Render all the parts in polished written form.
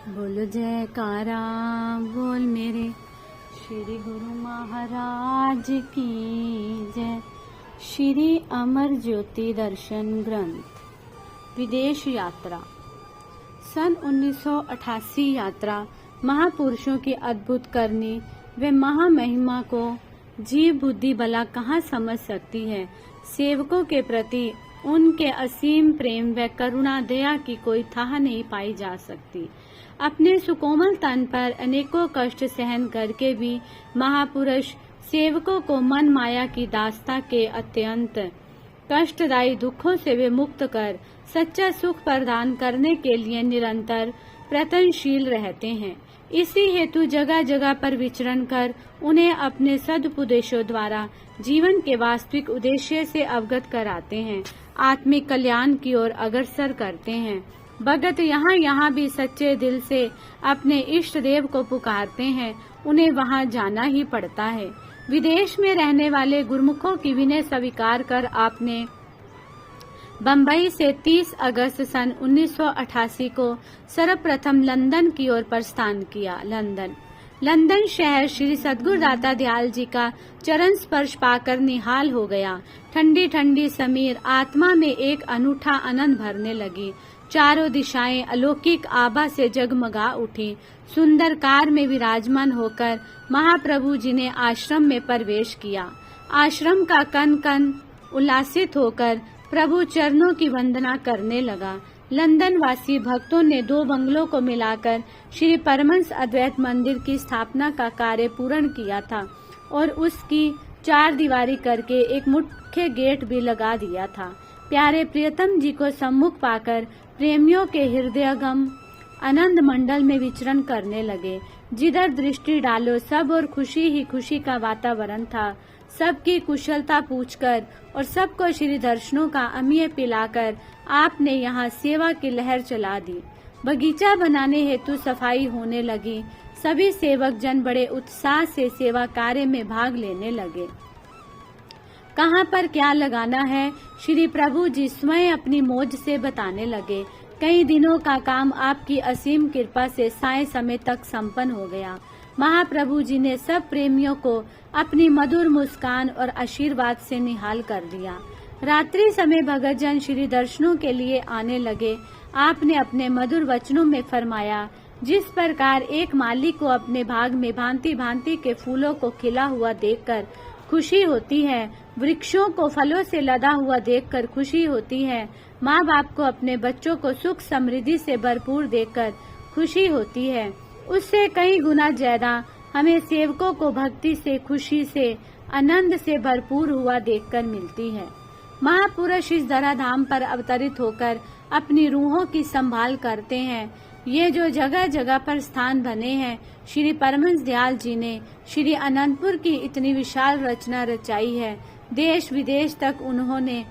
बोल जयकारा बोल मेरे श्री गुरु महाराज की जय। श्री अमर ज्योति दर्शन ग्रंथ विदेश यात्रा सन 1988 यात्रा महापुरुषों की अद्भुत करनी व महामहिमा को जीव बुद्धि भला कहाँ समझ सकती है। सेवकों के प्रति उनके असीम प्रेम व करुणा दया की कोई थाह नहीं पाई जा सकती। अपने सुकोमल तन पर अनेकों कष्ट सहन करके भी महापुरुष सेवकों को मन माया की दास्ता के अत्यंत कष्टदायी दुखों से वे मुक्त कर सच्चा सुख प्रदान करने के लिए निरंतर प्रयत्नशील रहते हैं। इसी हेतु जगह जगह पर विचरण कर उन्हें अपने सदुपदेशों द्वारा जीवन के वास्तविक उद्देश्य से अवगत कराते हैं, आत्मिक कल्याण की ओर अग्रसर करते हैं। भगत यहाँ भी सच्चे दिल से अपने इष्ट देव को पुकारते हैं, उन्हें वहाँ जाना ही पड़ता है। विदेश में रहने वाले गुरुमुखों की विनय स्वीकार कर आपने बम्बई से 30 अगस्त सन 1988 को सर्वप्रथम लंदन की ओर प्रस्थान किया। लंदन शहर श्री सद्गुरुदाता दयाल जी का चरण स्पर्श पाकर निहाल हो गया। ठंडी ठंडी समीर आत्मा में एक अनूठा आनंद भरने लगी। चारों दिशाएं अलौकिक आभा से जगमगा उठी। सुंदर कार में विराजमान होकर महाप्रभु जी ने आश्रम में प्रवेश किया। आश्रम का कन कन उल्लासित होकर प्रभु चरणों की वंदना करने लगा। लंदन वासी भक्तों ने 2 बंगलों को मिलाकर श्री परमहंस अद्वैत मंदिर की स्थापना का कार्य पूर्ण किया था और उसकी 4 दीवारी करके एक मुख्य गेट भी लगा दिया था। प्यारे प्रियतम जी को सम्मुख पाकर प्रेमियों के हृदयगम आनंद मंडल में विचरण करने लगे। जिधर दृष्टि डालो सब और खुशी ही खुशी का वातावरण था। सबकी कुशलता पूछकर और सबको श्री दर्शनों का अमीय पिलाकर आपने यहाँ सेवा की लहर चला दी। बगीचा बनाने हेतु सफाई होने लगी। सभी सेवक जन बड़े उत्साह से सेवा कार्य में भाग लेने लगे। कहाँ पर क्या लगाना है श्री प्रभु जी स्वयं अपनी मौज से बताने लगे। कई दिनों का काम आपकी असीम कृपा से साय समय तक संपन्न हो गया। महाप्रभु जी ने सब प्रेमियों को अपनी मधुर मुस्कान और आशीर्वाद से निहाल कर दिया। रात्रि समय भगत जन श्री दर्शनों के लिए आने लगे। आपने अपने मधुर वचनों में फरमाया, जिस प्रकार एक माली को अपने बाग में भांति भांति के फूलों को खिला हुआ देखकर खुशी होती है, वृक्षों को फलों से लदा हुआ देखकर खुशी होती है, माँ बाप को अपने बच्चों को सुख समृद्धि से भरपूर देखकर खुशी होती है, उससे कई गुना ज्यादा हमें सेवकों को भक्ति से, खुशी से, आनंद से भरपूर हुआ देखकर मिलती है। महापुरुष इस धराधाम पर अवतरित होकर अपनी रूहों की संभाल करते हैं। ये जो जगह जगह पर स्थान बने हैं, श्री परमहंस दयाल जी ने श्री अनंतपुर की इतनी विशाल रचना रचाई है। देश विदेश तक उन्होंने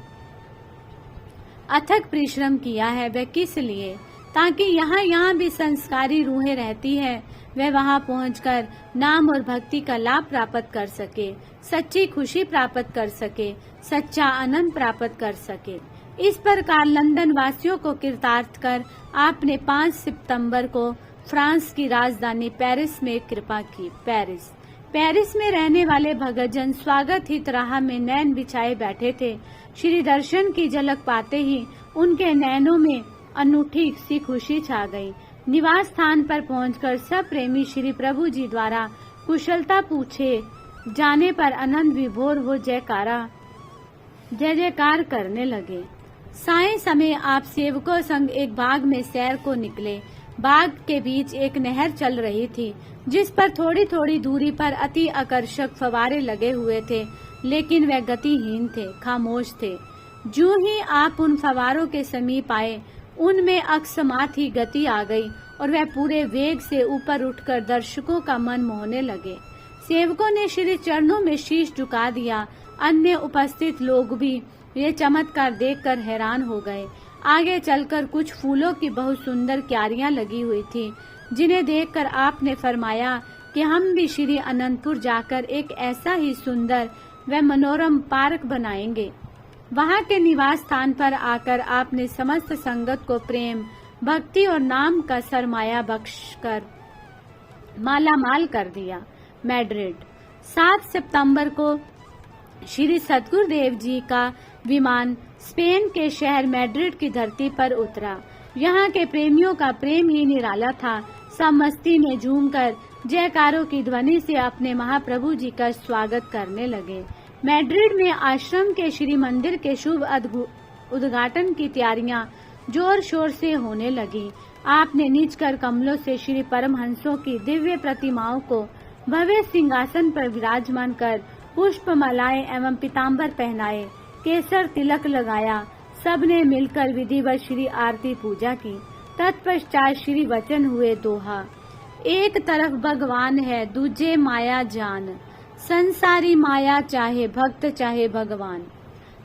अथक परिश्रम किया है। वह किस लिए? ताकि यहाँ भी संस्कारी रूहें रहती है, वह वहाँ पहुंचकर नाम और भक्ति का लाभ प्राप्त कर सके, सच्ची खुशी प्राप्त कर सके, सच्चा आनंद प्राप्त कर सके। इस प्रकार लंदन वासियों को कृतार्थ कर आपने 5 सितंबर को फ्रांस की राजधानी पेरिस में कृपा की। पेरिस में रहने वाले भगतजन स्वागत हित राह में नैन बिछाए बैठे थे। श्री दर्शन की झलक पाते ही उनके नैनों में अनूठी सी खुशी छा गई। निवास स्थान पर पहुंचकर सब प्रेमी श्री प्रभु जी द्वारा कुशलता पूछे जाने पर आनंद विभोर हो जय जयकार करने लगे। साय समय आप सेवकों संग एक बाग में सैर को निकले। बाग के बीच एक नहर चल रही थी, जिस पर थोड़ी थोड़ी दूरी पर अति आकर्षक फवारे लगे हुए थे, लेकिन वह गतिहीन थे, खामोश थे। जो ही आप उन फवारों के समीप आए, उनमें अकस्मात ही गति आ गई और वह पूरे वेग से ऊपर उठकर दर्शकों का मन मोहने लगे। सेवकों ने श्री चरणों में शीश झुका दिया। अन्य उपस्थित लोग भी ये चमत्कार देखकर हैरान हो गए। आगे चलकर कुछ फूलों की बहुत सुंदर क्यारियां लगी हुई थी, जिन्हें देखकर आपने फरमाया कि हम भी श्री अनंतपुर जाकर एक ऐसा ही सुंदर व मनोरम पार्क बनाएंगे। वहां के निवास स्थान पर आकर आपने समस्त संगत को प्रेम भक्ति और नाम का सरमाया बख्शकर माला माल कर दिया। मैड्रिड 7 सितंबर को श्री सद्गुरुदेव जी का विमान स्पेन के शहर मैड्रिड की धरती पर उतरा। यहाँ के प्रेमियों का प्रेम ही निराला था। सब मस्ती में झूमकर जयकारों की ध्वनि से अपने महाप्रभु जी का स्वागत करने लगे। मैड्रिड में आश्रम के श्री मंदिर के शुभ उद्घाटन की तैयारियां जोर शोर से होने लगी। आपने नीच कर कमलों से श्री परमहंसों की दिव्य प्रतिमाओं को भव्य सिंहासन पर विराजमान कर पुष्प मालाएं एवं पीताम्बर पहनाए, केसर तिलक लगाया। सबने मिलकर विधिवत श्री आरती पूजा की। तत्पश्चात श्री वचन हुए दोहा, एक तरफ भगवान है दूजे माया जान, संसारी माया चाहे भक्त चाहे भगवान।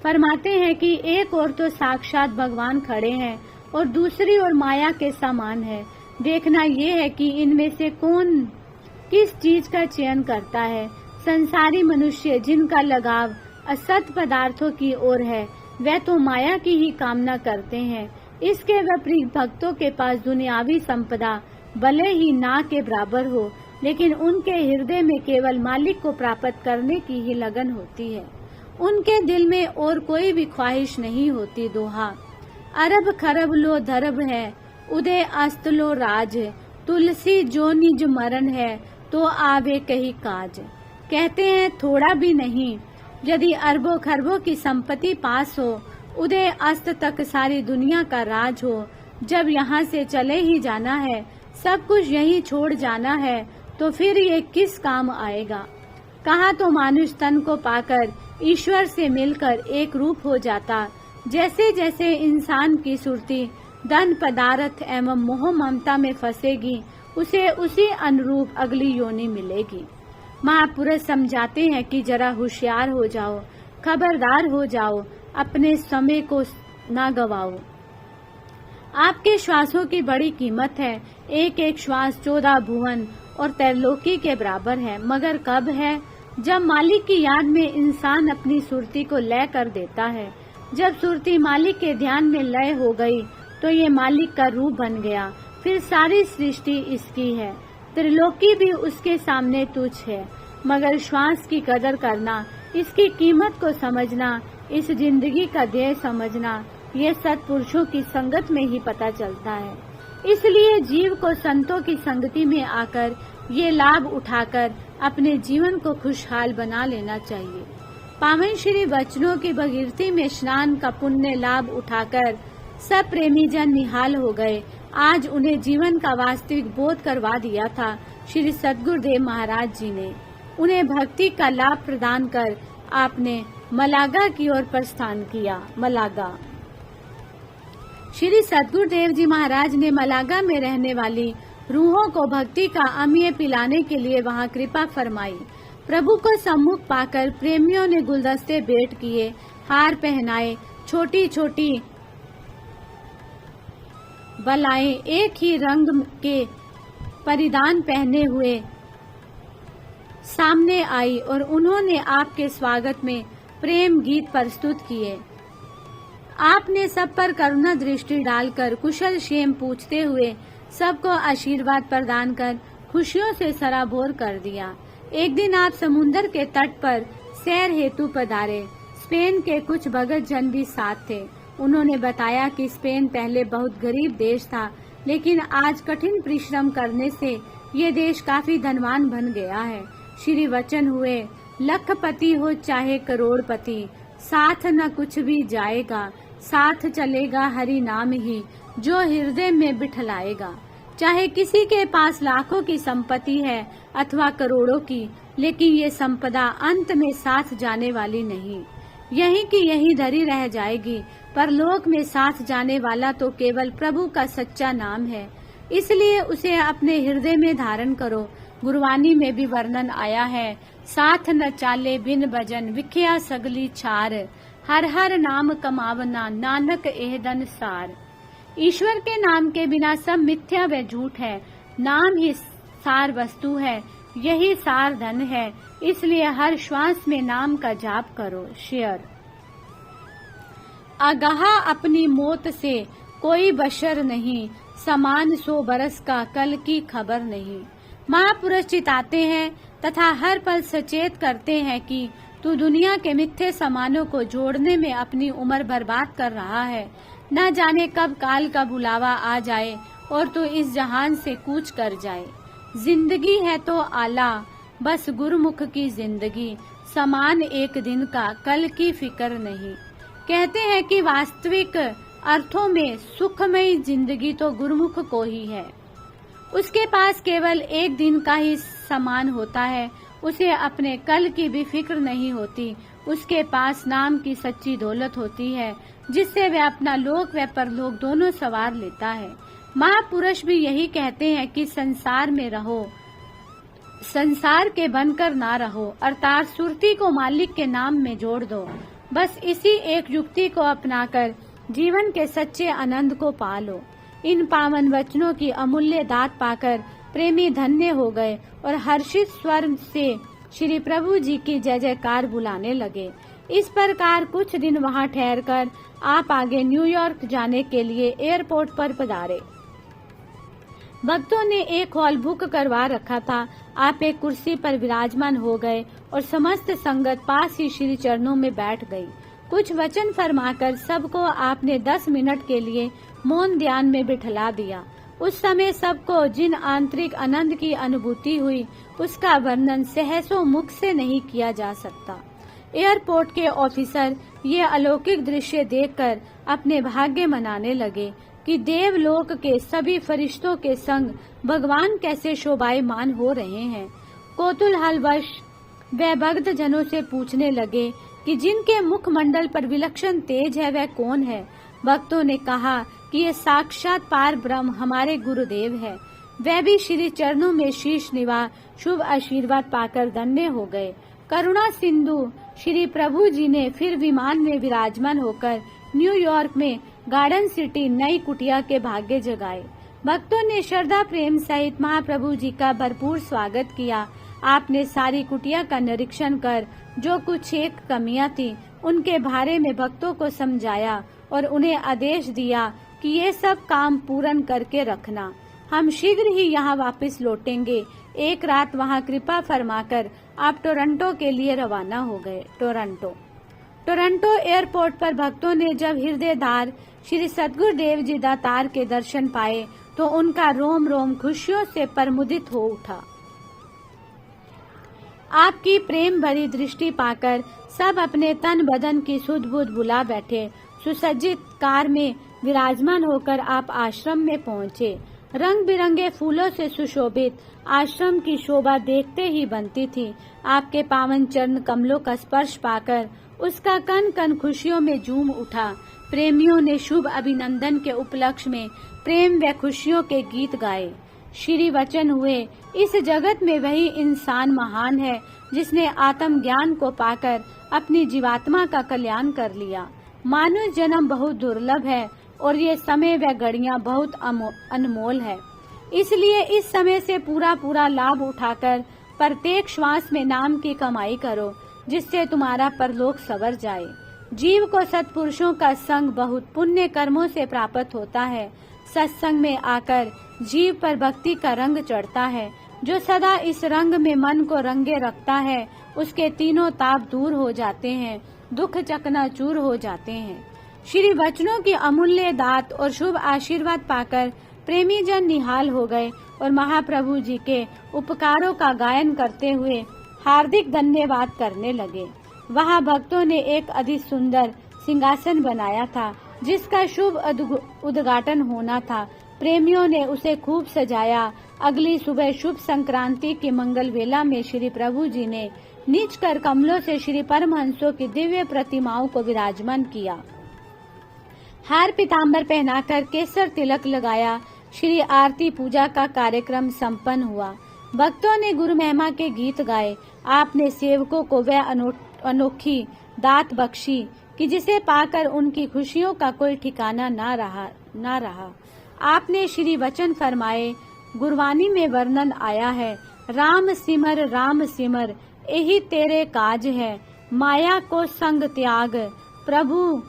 फरमाते हैं कि एक ओर तो साक्षात भगवान खड़े हैं और दूसरी ओर माया के समान है। देखना ये है कि इनमें से कौन किस चीज का चयन करता है। संसारी मनुष्य जिनका लगाव असत पदार्थों की ओर है, वे तो माया की ही कामना करते हैं। इसके विपरीत भक्तों के पास दुनियावी संपदा भले ही ना के बराबर हो, लेकिन उनके हृदय में केवल मालिक को प्राप्त करने की ही लगन होती है। उनके दिल में और कोई भी ख्वाहिश नहीं होती। दोहा, अरब खरब लो धरब है, उदय अस्त लो राज, तुलसी जो निज मरण है, तो आवे कही काज। कहते हैं थोड़ा भी नहीं, यदि अरबों खरबों की संपत्ति पास हो, उदय अस्त तक सारी दुनिया का राज हो, जब यहाँ से चले ही जाना है, सब कुछ यही छोड़ जाना है, तो फिर ये किस काम आएगा। कहा तो मानुष तन को पाकर ईश्वर से मिलकर एक रूप हो जाता। जैसे जैसे इंसान की सुरती धन पदार्थ एवं मोह ममता में फंसेगी, उसे उसी अनुरूप अगली योनि मिलेगी। महापुरुष समझाते हैं कि जरा होशियार हो जाओ, खबरदार हो जाओ, अपने समय को ना गवाओ। आपके श्वासों की बड़ी कीमत है। एक एक श्वास 14 भुवन और त्रैलोकी के बराबर है। मगर कब है? जब मालिक की याद में इंसान अपनी सुरती को लय कर देता है। जब सुरती मालिक के ध्यान में लय हो गई, तो ये मालिक का रूप बन गया। फिर सारी सृष्टि इसकी है, त्रिलोकी भी उसके सामने तुच्छ है। मगर श्वास की कदर करना, इसकी कीमत को समझना, इस जिंदगी का ध्येय समझना, ये सत्पुरुषों की संगत में ही पता चलता है। इसलिए जीव को संतों की संगति में आकर ये लाभ उठाकर अपने जीवन को खुशहाल बना लेना चाहिए। पावन श्री वचनों की भगीरथी में स्नान का पुण्य लाभ उठाकर सब प्रेमी जन निहाल हो गए। आज उन्हें जीवन का वास्तविक बोध करवा दिया था श्री सद्गुरुदेव महाराज जी ने। उन्हें भक्ति का लाभ प्रदान कर आपने मलागा की ओर प्रस्थान किया। मलागा श्री सद्गुरुदेव जी महाराज ने मलागा में रहने वाली रूहों को भक्ति का अमृत पिलाने के लिए वहां कृपा फरमाई। प्रभु को सम्मुख पाकर प्रेमियों ने गुलदस्ते भेंट किए, हार पहनाए, छोटी छोटी बलाएं एक ही रंग के परिधान पहने हुए सामने आई और उन्होंने आपके स्वागत में प्रेम गीत प्रस्तुत किए। आपने सब पर करुणा दृष्टि डालकर कुशल क्षेम पूछते हुए सबको आशीर्वाद प्रदान कर खुशियों से सराबोर कर दिया। एक दिन आप समुन्दर के तट पर सैर हेतु पधारे। स्पेन के कुछ भगत जन भी साथ थे। उन्होंने बताया कि स्पेन पहले बहुत गरीब देश था, लेकिन आज कठिन परिश्रम करने से ये देश काफी धनवान बन गया है। श्री वचन हुए, लखपति हो चाहे करोड़पति, साथ न कुछ भी जाएगा, साथ चलेगा हरि नाम ही, जो हृदय में बिठलाएगा। चाहे किसी के पास लाखों की संपत्ति है अथवा करोड़ों की, लेकिन ये संपदा अंत में साथ जाने वाली नहीं, यहीं की यहीं धरी रह जाएगी। परलोक में साथ जाने वाला तो केवल प्रभु का सच्चा नाम है, इसलिए उसे अपने हृदय में धारण करो। गुरबानी में भी वर्णन आया है, साथ न चाले बिन भजन, विख्या सगली छार, हर हर नाम कमावना, नानक एहदन सार। ईश्वर के नाम के बिना सब मिथ्या व झूठ है। नाम ही सार वस्तु है, यही सार धन है, इसलिए हर श्वास में नाम का जाप करो। शेयर आगाह अपनी मौत से कोई बशर नहीं, समान 100 बरस का कल की खबर नहीं। महापुरुष चिताते हैं तथा हर पल सचेत करते हैं कि तू दुनिया के मिथ्ये समानों को जोड़ने में अपनी उम्र बर्बाद कर रहा है। न जाने कब काल का बुलावा आ जाए और तू इस जहान से कूच कर जाए। जिंदगी है तो आला, बस गुरुमुख की जिंदगी, समान एक दिन का कल की फिक्र नहीं। कहते हैं कि वास्तविक अर्थों में सुखमयी जिंदगी तो गुरुमुख को ही है। उसके पास केवल एक दिन का ही समान होता है। उसे अपने कल की भी फिक्र नहीं होती। उसके पास नाम की सच्ची दौलत होती है, जिससे वह अपना लोक व परलोक दोनों सवार लेता है। महापुरुष भी यही कहते हैं कि संसार में रहो, संसार के बनकर ना रहो, अर्थात सुरती को मालिक के नाम में जोड़ दो। बस इसी एक युक्ति को अपनाकर जीवन के सच्चे आनंद को पा लो। इन पावन वचनों की अमूल्य दात पाकर प्रेमी धन्य हो गए और हर्षित स्वर से श्री प्रभु जी की जय जयकार बुलाने लगे। इस प्रकार कुछ दिन वहां ठहरकर आप आगे न्यूयॉर्क जाने के लिए एयरपोर्ट पर पधारे। भक्तों ने एक हॉल बुक करवा रखा था। आप एक कुर्सी पर विराजमान हो गए और समस्त संगत पास ही श्री चरणों में बैठ गई। कुछ वचन फरमाकर सबको आपने 10 मिनट के लिए मौन ध्यान में बिठला दिया। उस समय सबको जिन आंतरिक आनंद की अनुभूति हुई, उसका वर्णन सहसों मुख से नहीं किया जा सकता। एयरपोर्ट के ऑफिसर ये अलौकिक दृश्य देखकर अपने भाग्य मनाने लगे कि देवलोक के सभी फरिश्तों के संग भगवान कैसे शोभायमान हो रहे हैं। कौतूहलवश वे भक्त जनों से पूछने लगे कि जिनके मुखमंडल पर विलक्षण तेज है वह कौन है। भक्तों ने कहा कि ये साक्षात पार ब्रह्म हमारे गुरुदेव है। वह भी श्री चरणों में शीश निवा शुभ आशीर्वाद पाकर धन्य हो गए। करुणा सिंधु श्री प्रभु जी ने फिर विमान में विराजमान होकर न्यूयॉर्क में गार्डन सिटी नई कुटिया के भाग्य जगाए। भक्तों ने श्रद्धा प्रेम सहित महाप्रभु जी का भरपूर स्वागत किया। आपने सारी कुटिया का निरीक्षण कर जो कुछ एक कमियां थी उनके बारे में भक्तों को समझाया और उन्हें आदेश दिया कि ये सब काम पूर्ण करके रखना। हम शीघ्र ही यहाँ वापस लौटेंगे। एक रात वहाँ कृपा फरमाकर आप टोरंटो के लिए रवाना हो गए। टोरंटो एयरपोर्ट पर भक्तों ने जब हृदयदार श्री सद्गुरुदेव जी दातार के दर्शन पाए तो उनका रोम रोम खुशियों से परमुदित हो उठा। आपकी प्रेम भरी दृष्टि पाकर सब अपने तन बदन की सुध बुध बुला बैठे। सुसज्जित कार में विराजमान होकर आप आश्रम में पहुँचे। रंग बिरंगे फूलों से सुशोभित आश्रम की शोभा देखते ही बनती थी। आपके पावन चरण कमलों का स्पर्श पाकर उसका कन कन खुशियों में झूम उठा। प्रेमियों ने शुभ अभिनंदन के उपलक्ष्य में प्रेम व खुशियों के गीत गाए। श्री वचन हुए, इस जगत में वही इंसान महान है जिसने आत्म ज्ञान को पाकर अपनी जीवात्मा का कल्याण कर लिया। मानव जन्म बहुत दुर्लभ है और ये समय व घड़ियां बहुत अनमोल है। इसलिए इस समय से पूरा लाभ उठाकर प्रत्येक श्वास में नाम की कमाई करो, जिससे तुम्हारा परलोक सवर जाए। जीव को सत्पुरुषों का संग बहुत पुण्य कर्मों से प्राप्त होता है। सत्संग में आकर जीव पर भक्ति का रंग चढ़ता है। जो सदा इस रंग में मन को रंगे रखता है उसके तीनों ताप दूर हो जाते हैं, दुख चकनाचूर हो जाते हैं। श्री वचनों की अमूल्य दात और शुभ आशीर्वाद पाकर प्रेमी जन निहाल हो गए और महाप्रभु जी के उपकारों का गायन करते हुए हार्दिक धन्यवाद करने लगे। वहाँ भक्तों ने एक अति सुंदर सिंहासन बनाया था जिसका शुभ उद्घाटन होना था। प्रेमियों ने उसे खूब सजाया। अगली सुबह शुभ संक्रांति की मंगल वेला में श्री प्रभु जी ने नीच कर कमलों से श्री परमहंसों की दिव्य प्रतिमाओं को विराजमान किया। हार पीताम्बर पहनाकर केसर तिलक लगाया। श्री आरती पूजा का कार्यक्रम संपन्न हुआ। भक्तों ने गुरु महिमा के गीत गाए। आपने सेवकों को वह अनोखी दात बख्शी कि जिसे पाकर उनकी खुशियों का कोई ठिकाना ना रहा। आपने श्री वचन फरमाए, गुरबानी में वर्णन आया है, राम सिमर यही तेरे काज है। माया को संग त्याग, प्रभु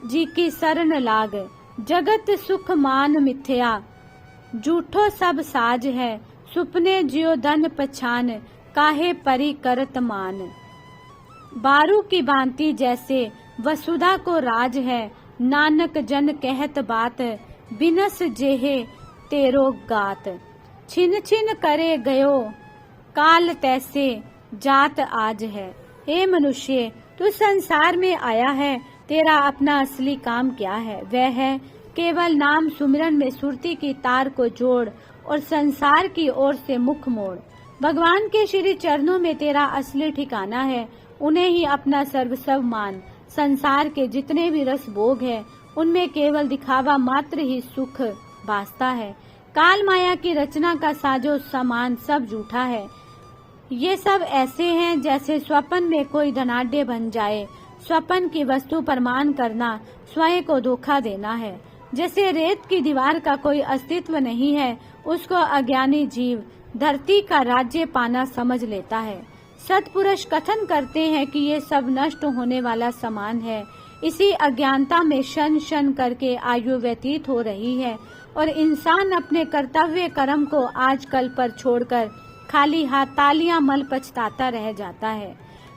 जी की शरण लाग। जगत सुख मान मिथ्या, झूठो सब साज है। सुपने जियो धन पछान, काहे परी करत मान। बारू की भांति जैसे वसुधा को राज है, नानक जन कहत बात, बिनस जेहे तेरो गात। छिन छिन करे गयो काल तैसे, जात आज है। हे मनुष्य, तू संसार में आया है, तेरा अपना असली काम क्या है? वह है केवल नाम सुमिरन में सुरती की तार को जोड़ और संसार की ओर से मुख मोड़। भगवान के श्री चरणों में तेरा असली ठिकाना है, उन्हें ही अपना सर्वस्व मान। संसार के जितने भी रस भोग है, उनमें केवल दिखावा मात्र ही सुख भासता है। काल माया की रचना का साजो सामान सब झूठा है। ये सब ऐसे हैं जैसे स्वप्न में कोई धनाढ्य बन जाए। स्वप्न की वस्तु प्रमाण करना स्वयं को धोखा देना है। जैसे रेत की दीवार का कोई अस्तित्व नहीं है, उसको अज्ञानी जीव धरती का राज्य पाना समझ लेता है। सत्पुरुष कथन करते हैं कि ये सब नष्ट होने वाला सामान है। इसी अज्ञानता में क्षण क्षण करके आयु व्यतीत हो रही है और इंसान अपने कर्तव्य कर्म को आज कल पर छोड़कर खाली हाथ तालियां मल पछताता रह जाता है।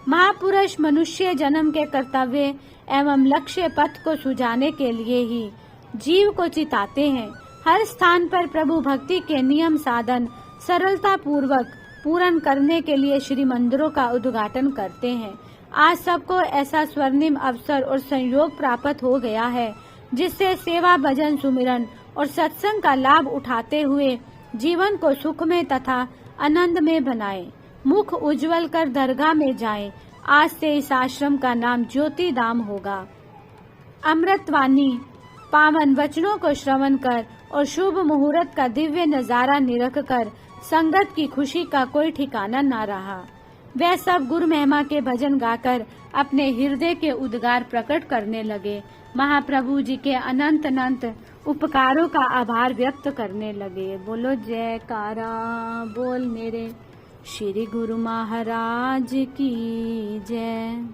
महापुरुष मनुष्य जन्म के कर्तव्य एवं लक्ष्य पथ को सुझाने के लिए ही जीव को चिताते हैं। हर स्थान पर प्रभु भक्ति के नियम साधन सरलता पूर्वक पूर्ण करने के लिए श्री मंदिरों का उद्घाटन करते हैं। आज सबको ऐसा स्वर्णिम अवसर और संयोग प्राप्त हो गया है, जिससे सेवा भजन सुमिरन और सत्संग का लाभ उठाते हुए जीवन को सुखमय तथा आनंद में बनाएं। मुख उज्जवल कर दरगाह में जाएं। आज से इस आश्रम का नाम ज्योति धाम होगा। अमृतवाणी पावन वचनों को श्रवण कर और शुभ मुहूर्त का दिव्य नजारा निरख कर संगत की खुशी का कोई ठिकाना न रहा। वह सब गुरु महिमा के भजन गाकर अपने हृदय के उद्गार प्रकट करने लगे। महाप्रभु जी के अनंत अनंत उपकारों का आभार व्यक्त करने लगे। बोलो जयकारा बोल मेरे श्री गुरु महाराज की जय।